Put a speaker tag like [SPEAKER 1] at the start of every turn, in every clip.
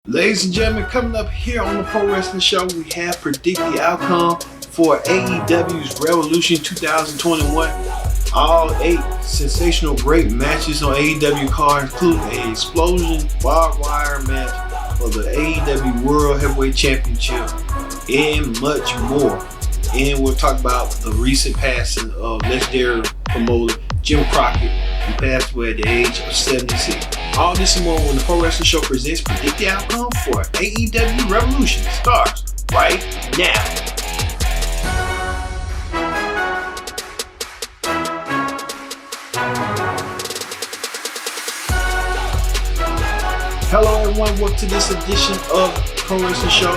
[SPEAKER 1] Ladies and gentlemen, coming up here on the Pro Wrestling Show, we have Predict the Outcome for AEW's Revolution 2021. All 8 sensational great matches on AEW card, including an explosion barbed wire match for the AEW World Heavyweight Championship and much more. And we'll talk about the recent passing of legendary promoter Jim Crockett, who passed away at the age of 76. All this and more when the Pro Wrestling Show presents Predict the Outcome for AEW Revolution starts right now. Hello everyone, welcome to this edition of Pro Wrestling Show.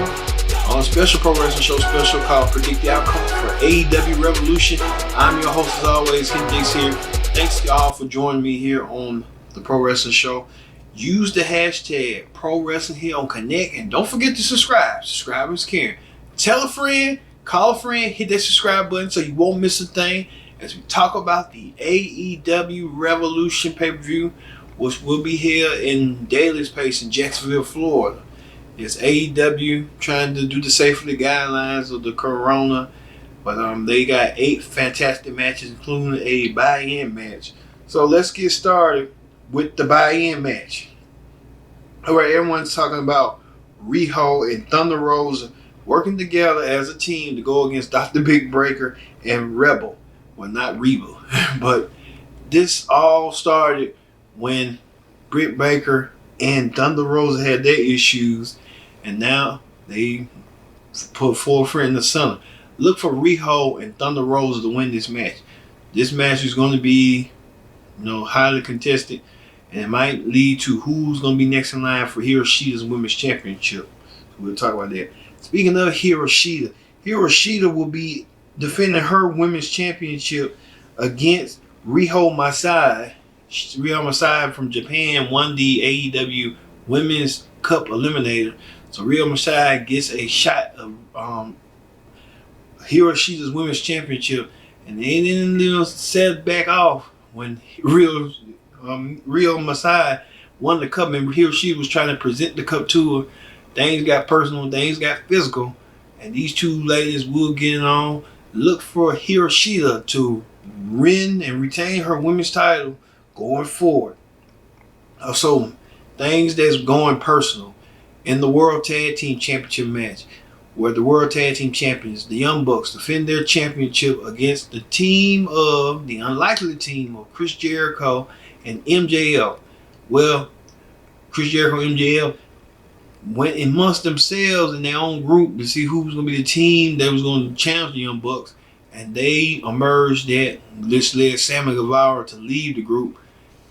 [SPEAKER 1] On a special Pro Wrestling Show special called Predict the Outcome for AEW Revolution. I'm your host as always, Hendrix here. Thanks to y'all for joining me here on the Pro Wrestling Show. Use the hashtag Pro Wrestling here on Connect, and don't forget to subscribe. Subscribe is caring. Tell a friend, call a friend, hit that subscribe button so you won't miss a thing as we talk about the AEW Revolution pay-per-view, which will be here in Daly's Place in Jacksonville, Florida. It's AEW trying to do the safety guidelines of the corona, but they got 8 fantastic matches, including a buy-in match. So let's get started with the buy-in match. Alright, everyone's talking about Riho and Thunder Rosa working together as a team to go against Dr. Big Breaker and Rebel. Well, not Reba, but this all started when Britt Baker and Thunder Rosa had their issues, and now they put forefront in the center. Look for Riho and Thunder Rosa to win this match. This match is going to be, highly contested, and it might lead to who's going to be next in line for Hiroshida's Women's Championship. So we'll talk about that. Speaking of Hiroshida, Hiroshida will be defending her Women's Championship against Riho Masai. Riho Masai from Japan won the AEW Women's Cup Eliminator. So Riho Masai gets a shot of Hiroshida's Women's Championship, and they didn't set back off when Riho Masai won the cup, and Hiroshida was trying to present the cup to her. Things got personal, things got physical, and these two ladies will get it on. Look for Hiroshida to win and retain her women's title going forward. Also, things that's going personal in the World Tag Team Championship match, where the World Tag Team Champions, the Young Bucks, defend their championship against the unlikely team of Chris Jericho and MJF. Well, Chris Jericho and MJF went amongst themselves in their own group to see who was going to be the team that was going to challenge the Young Bucks, and they emerged that this led Sammy Guevara to leave the group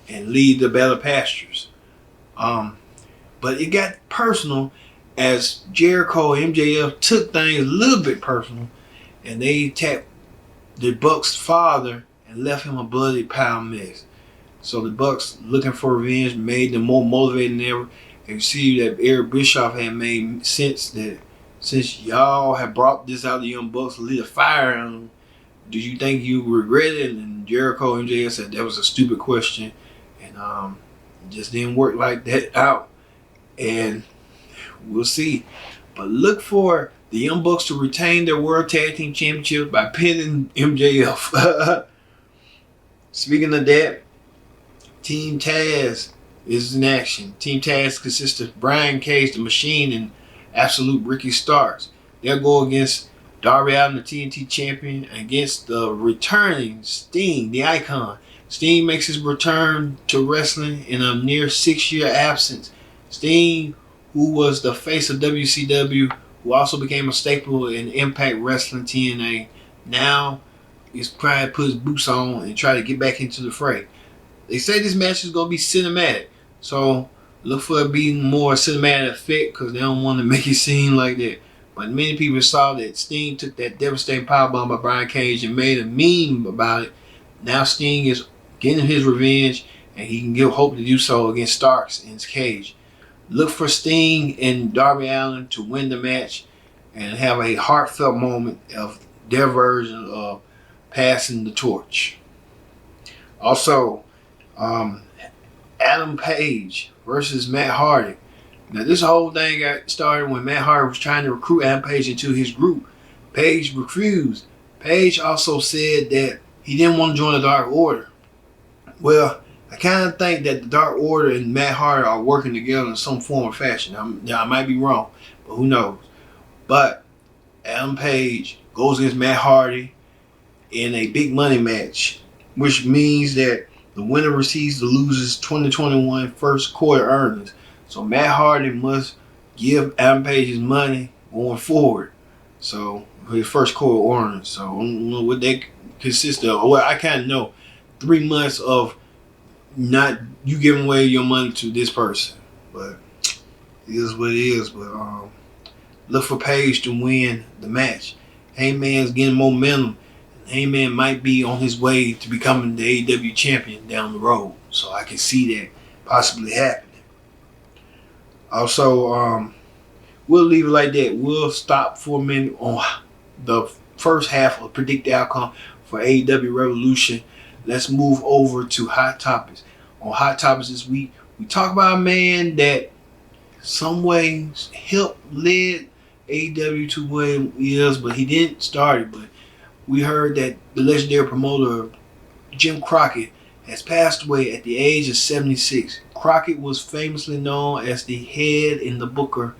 [SPEAKER 1] and lead the Battle Pastures. But it got personal as Jericho and MJF took things a little bit personal, and they attacked the Bucks' father and left him a bloody pile mess. So the Bucks, looking for revenge, made them more motivated than ever. And you see that Eric Bischoff had made sense that since y'all have brought this out, the Young Bucks lit a fire on them, do you think you regret it? And Jericho and MJF said that was a stupid question, and it just didn't work like that out. And we'll see. But look for the Young Bucks to retain their World Tag Team Championship by pinning MJF. Speaking of that, Team Tazz is in action. Team Tazz consists of Brian Cage, the Machine, and Absolute Ricky Starks. They'll go against Darby Allin, the TNT Champion, against the returning Sting, the Icon. Sting makes his return to wrestling in a near 6-year absence. Sting, who was the face of WCW, who also became a staple in Impact Wrestling TNA, now is trying to put his boots on and try to get back into the fray. They say this match is going to be cinematic, so look for it being more cinematic effect because they don't want to make it seem like that. But many people saw that Sting took that devastating powerbomb by Brian Cage and made a meme about it. Now Sting is getting his revenge, and he can give hope to do so against Starks and Cage. Look for Sting and Darby Allin to win the match and have a heartfelt moment of their version of passing the torch. Also, Adam Page versus Matt Hardy. Now, this whole thing got started when Matt Hardy was trying to recruit Adam Page into his group. Page refused. Page also said that he didn't want to join the Dark Order. Well, I kind of think that the Dark Order and Matt Hardy are working together in some form or fashion. I might be wrong, but who knows? But Adam Page goes against Matt Hardy in a big money match, which means that the winner receives the loser's 2021 first quarter earnings. So Matt Hardy must give Adam Page his money going forward. So for his first quarter earnings. So I don't know what that consists of. Well, I kind of know 3 months of not you giving away your money to this person, but it is what it is. But look for Page to win the match. Heyman's getting momentum. Heyman might be on his way to becoming the AEW champion down the road, so I can see that possibly happening. Also, we'll leave it like that. We'll stop for a minute on the first half of Predict the Outcome for AEW Revolution. Let's move over to Hot Topics. On Hot Topics this week, we talk about a man that some way led AEW to where it is, but he didn't start it. But we heard that the legendary promoter Jim Crockett has passed away at the age of 76. Crockett was famously known as the head and the booker,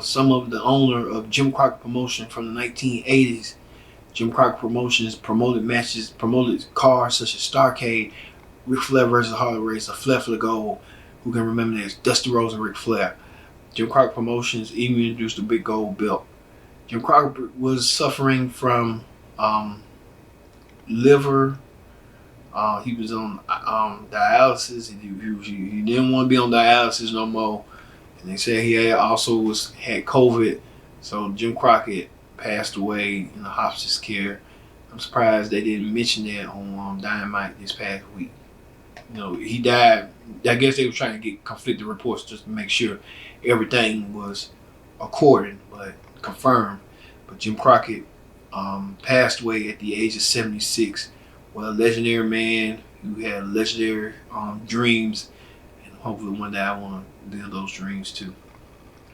[SPEAKER 1] some of the owner of Jim Crockett Promotion from the 1980s. Jim Crockett Promotions promoted matches, promoted cars such as Starrcade, Ric Flair versus Harley Race, Flair for the Gold. Who can remember that? Dusty Rhodes and Ric Flair. Jim Crockett Promotions even introduced the big gold belt. Jim Crockett was suffering from liver. He was on dialysis. He didn't want to be on dialysis no more. And they said he had COVID. So Jim Crockett passed away in the hospice care. I'm surprised they didn't mention that on Dynamite this past week. You know, he died. I guess they were trying to get conflicting reports just to make sure everything was according, but confirmed. But Jim Crockett passed away at the age of 76. Well, a legendary man who had legendary dreams, and hopefully one day I want to live those dreams too.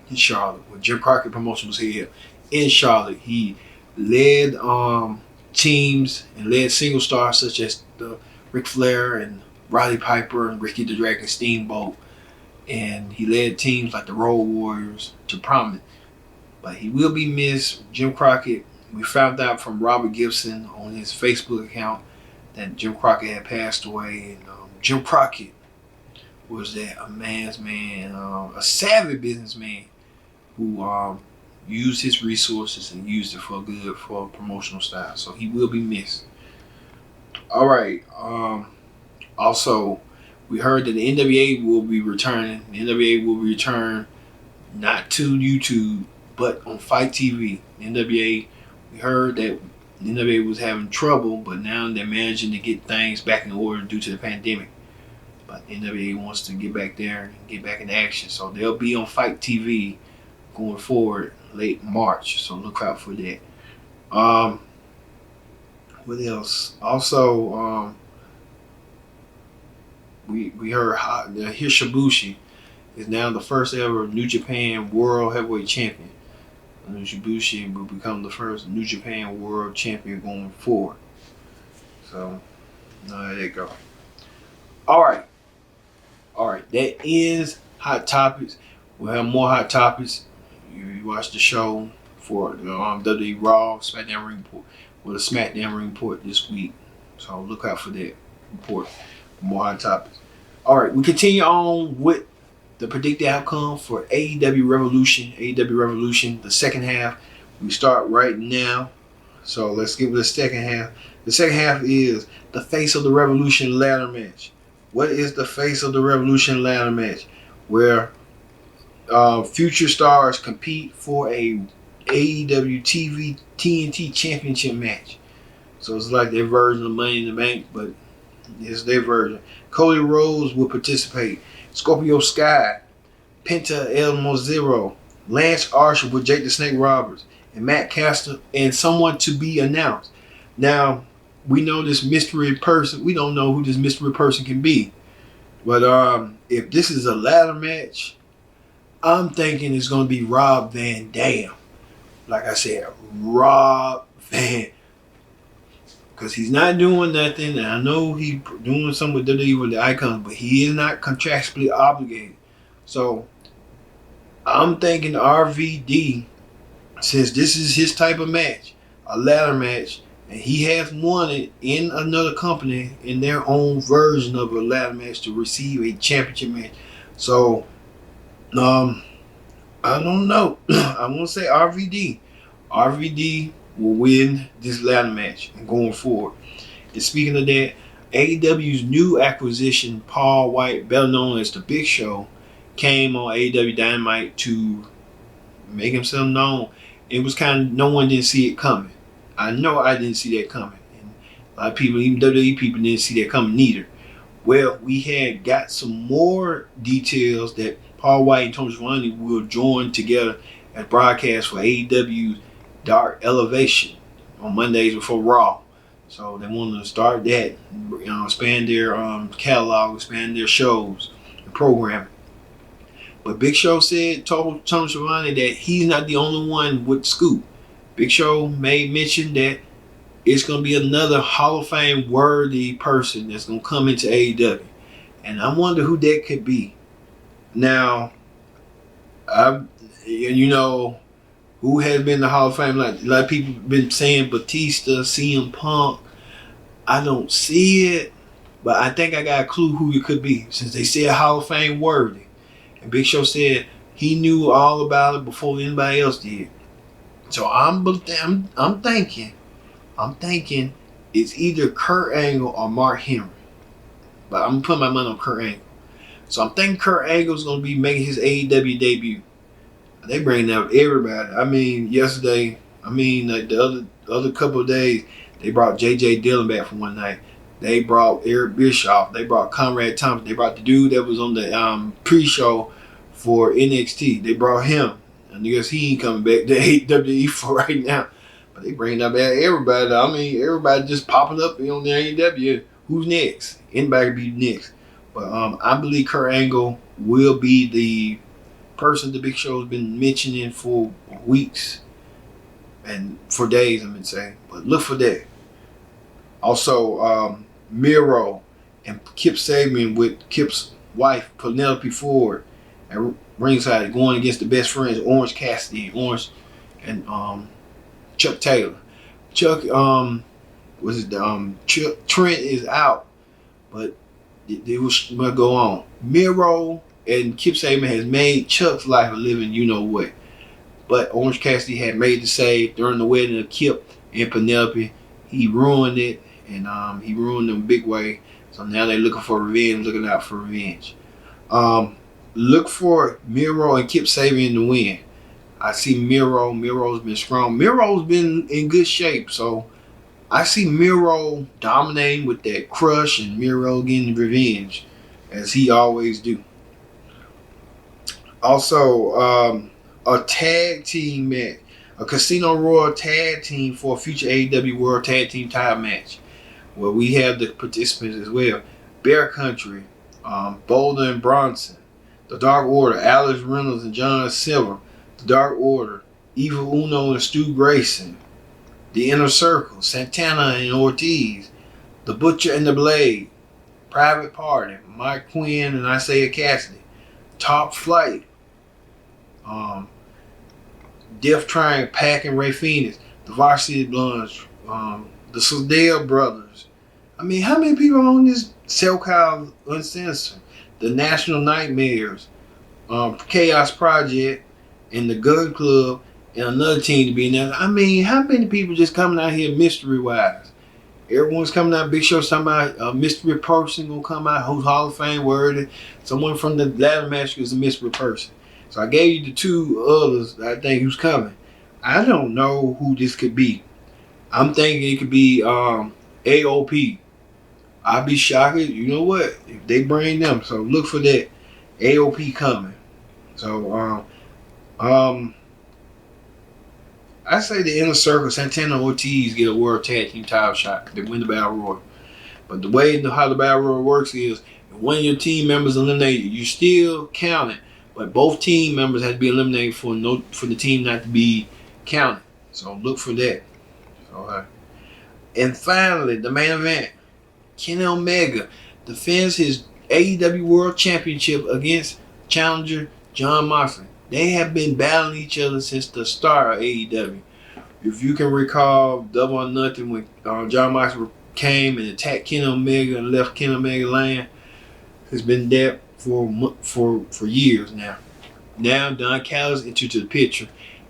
[SPEAKER 1] In Charlotte, when Jim Crockett Promotion was here in Charlotte, he led teams and led single stars such as the Ric Flair and Roddy Piper and Ricky the Dragon Steamboat, and he led teams like the Road Warriors to prominence. But he will be missed. Jim Crockett, we found out from Robert Gibson on his Facebook account that Jim Crockett had passed away. And Jim Crockett was a man's man, a savvy businessman who used his resources and used it for good, for promotional style. So he will be missed. All right. Also, we heard that the NWA will be returning. The NWA will return not to YouTube, but on Fight TV. The NWA, we heard that the NWA was having trouble, but now they're managing to get things back in order due to the pandemic. But the NWA wants to get back there and get back in action. So they'll be on Fight TV going forward late March. So look out for that. What else? Also, we heard Hishibushi is now the first ever New Japan World Heavyweight Champion. Hishibushi will become the first New Japan World Champion going forward. So, there you go. All right. That is Hot Topics. We'll have more Hot Topics. You watch the show for the WWE Raw SmackDown Ring Report with a SmackDown Ring Report this week. So look out for that report. More Hot Topics. All right, we continue on with the predicted outcome for AEW Revolution. AEW Revolution, the second half. We start right now. So let's get with the second half. The second half is the Face of the Revolution ladder match. What is the Face of the Revolution ladder match? Where future stars compete for a AEW TV TNT Championship match. So it's like their version of Money in the Bank, but it's their version. Cody Rhodes will participate. Scorpio Sky, Penta El Mozero, Lance Archer with Jake the Snake Roberts, and Matt Caster, and someone to be announced. Now, we know this mystery person. We don't know who this mystery person can be. But if this is a ladder match, I'm thinking it's going to be Rob Van Dam. Like I said, Rob Van, because he's not doing nothing. And I know he's doing something with WWE with the Icons, but he is not contractually obligated. So I'm thinking RVD, since this is his type of match, a ladder match, and he has won it in another company in their own version of a ladder match to receive a championship match. So, I don't know. I want to say RVD. RVD will win this ladder match and going forward. And speaking of that, AEW's new acquisition, Paul White, better known as the Big Show, came on AEW Dynamite to make himself known. It was kind of, no one didn't see it coming. I know I didn't see that coming. And a lot of people, even WWE people, didn't see that coming neither. Well, we had got some more details that Paul White and Tony Schiavone will join together as broadcast for AEW's Dark Elevation on Mondays before Raw. So they want to start that, expand their catalog, expand their shows and programming. But Big Show told Tony Schiavone that he's not the only one with the scoop. Big Show made mention that it's going to be another Hall of Fame worthy person that's going to come into AEW. And I wonder who that could be. Now, who has been in the Hall of Fame? Like a lot of people have been saying Batista, CM Punk. I don't see it, but I think I got a clue who it could be since they said Hall of Fame worthy. And Big Show said he knew all about it before anybody else did. So I'm thinking it's either Kurt Angle or Mark Henry. But I'm putting my money on Kurt Angle. So I'm thinking Kurt Angle's going to be making his AEW debut. They bringing out everybody. I mean, yesterday, like the other couple of days, they brought J.J. Dillon back from one night. They brought Eric Bischoff. They brought Conrad Thompson. They brought the dude that was on the pre-show for NXT. They brought him. And I guess he ain't coming back to AEW for right now. But they bringing up everybody. I mean, everybody just popping up on the AEW. Who's next? Anybody can be next. But I believe Kurt Angle will be the person the Big Show has been mentioning for weeks and for days, I'm going to say. But look for that. Also, Miro and Kip Sabian with Kip's wife, Penelope Ford, at ringside going against the best friends, Orange Cassidy, and Chuck Taylor. Chuck, Trent is out, but it was going to go on. Miro and Kip Sabian has made Chuck's life a living, you know what. But Orange Cassidy had made the save during the wedding of Kip and Penelope. He ruined it, and he ruined them big way. So now they're looking for revenge, looking out for revenge. Look for Miro and Kip Sabian to win. I see Miro. Miro's been strong. Miro's been in good shape, so I see Miro dominating with that crush and Miro getting revenge, as he always do. Also, a tag team match, a Casino Royale tag team for a future AEW World Tag Team title match, where we have the participants as well. Bear Country, Boulder and Bronson, The Dark Order, Alex Reynolds and John Silver, The Dark Order, Evil Uno and Stu Grayson, The Inner Circle, Santana and Ortiz, The Butcher and the Blade, Private Party, Mike Quinn and Isaiah Cassidy, Top Flight, Death Triangle, Pac and Ray Phoenix, the Varsity Blondes, the Sladell Brothers. I mean, how many people are on this SoCal Uncensored? The National Nightmares, Chaos Project, and the Gun Club, and another team to be in there. I mean, how many people just coming out here mystery-wise? Everyone's coming out. Big Show's talking about a mystery person gonna come out who's Hall of Fame worthy. Someone from the ladder match is a mystery person. So I gave you the two others that I think who's coming. I don't know who this could be. I'm thinking it could be AOP. I'd be shocked. You know what? If they bring them. So look for that. AOP coming. So I say the Inner Circle, Santana and Ortiz get a World Tag Team title shot. They win the Battle Royal. But the way how the Battle Royal works is if one of your team members eliminated, you still count it. but both team members had to be eliminated for the team not to be counted. So look for that. Alright. And finally, the main event. Kenny Omega defends his AEW World Championship against challenger Jon Moxley. They have been battling each other since the start of AEW. If you can recall Double or Nothing when Jon Moxley came and attacked Kenny Omega and left Kenny Omega land, it's been there for years now. Now Don Callis entered the picture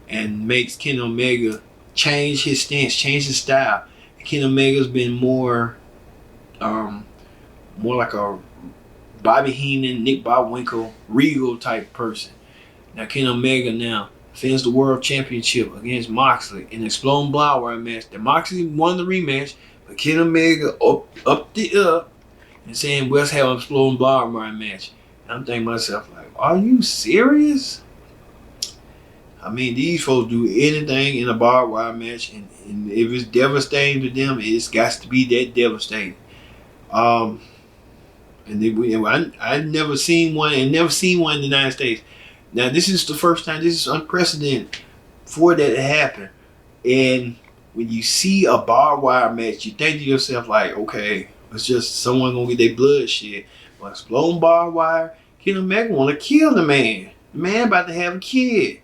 [SPEAKER 1] and makes Kenny Omega change his stance, change his style. Kenny Omega's been more like a Bobby Heenan, Nick Bockwinkel, Regal type person. Now Kenny Omega now defends the World Championship against Moxley in an Exploding Barbed Wire match. That Moxley won the rematch, but Kenny Omega upped it up and saying, let's have an Exploding Barbed Wire match. And I'm thinking to myself, like, are you serious? I mean, these folks do anything in a barbed wire match, and if it's devastating to them, it's got to be that devastating. And I've never seen one, and never seen one in the United States. Now, this is the first time. This is unprecedented for that to happen. And when you see a barbed wire match, you think to yourself, like, okay, it's just someone gonna get their blood shed. But Exploding Barbed Wire, Kenny Omega want to kill the man. The man about to have a kid.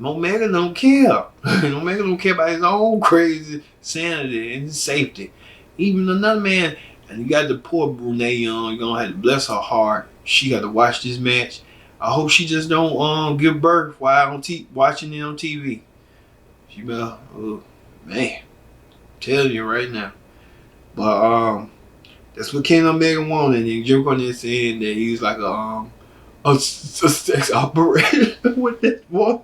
[SPEAKER 1] Omega don't care. Omega don't care about his own crazy sanity and his safety. Even another man, and you got the poor Brunei Young, you're gonna have to bless her heart. She got to watch this match. I hope she just don't give birth while watching it on TV. She better, oh man, tell you right now. But that's what Kenny Omega wanted. And Jim Cornette saying that he was like a sex operator with this boy.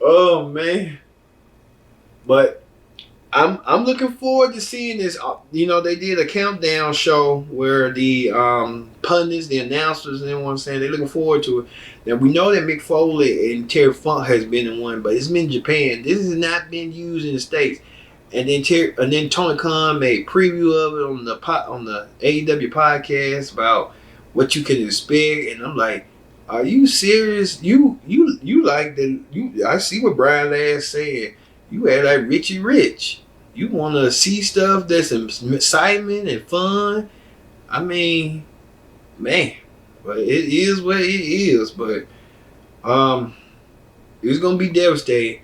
[SPEAKER 1] Oh man. But I'm looking forward to seeing this. You know, they did a countdown show where the pundits, the announcers, and everyone saying they're looking forward to it. Now we know that Mick Foley and Terry Funk has been in one, but it's been in Japan. This has not been used in the States. And then Tony Khan made a preview of it on the AEW podcast about what you can expect, and I'm like, are you serious? You like that? I see what Brian Last said. You act like Richie Rich. You want to see stuff that's excitement and fun. I mean, man, but it is what it is. But it's gonna be devastating.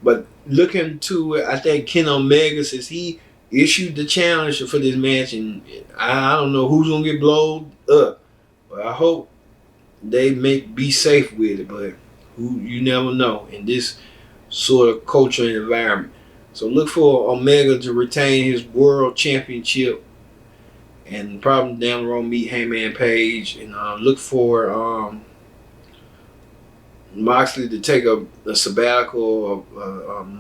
[SPEAKER 1] But looking to it, I think Kenny Omega, since he issued the challenge for this match, and I don't know who's gonna get blown up, but I hope they be safe with it. But you never know in this sort of culture and environment. So look for Omega to retain his world championship, and probably down the road meet Hangman Page, and look for Moxley to take a sabbatical,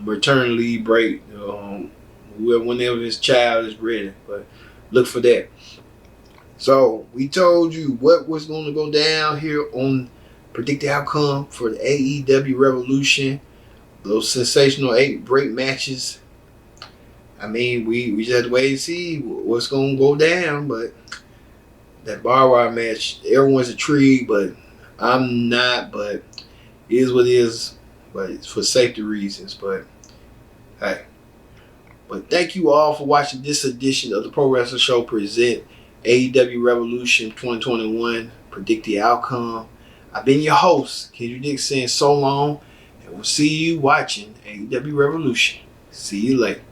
[SPEAKER 1] return leave break, whenever his child is ready. But look for that. So we told you what was going to go down here on Predict the Outcome for the AEW Revolution. Those sensational 8 break matches. I mean, we just have to wait and see what's going to go down. But that barbed wire match, everyone's intrigued, but I'm not. But it is what it is. But it's for safety reasons. But hey. But thank you all for watching this edition of the Pro Wrestling Show present AEW Revolution 2021. Predict the Outcome. I've been your host, Kendrick Dick, saying so long. And we'll see you watching AEW Revolution. See you later.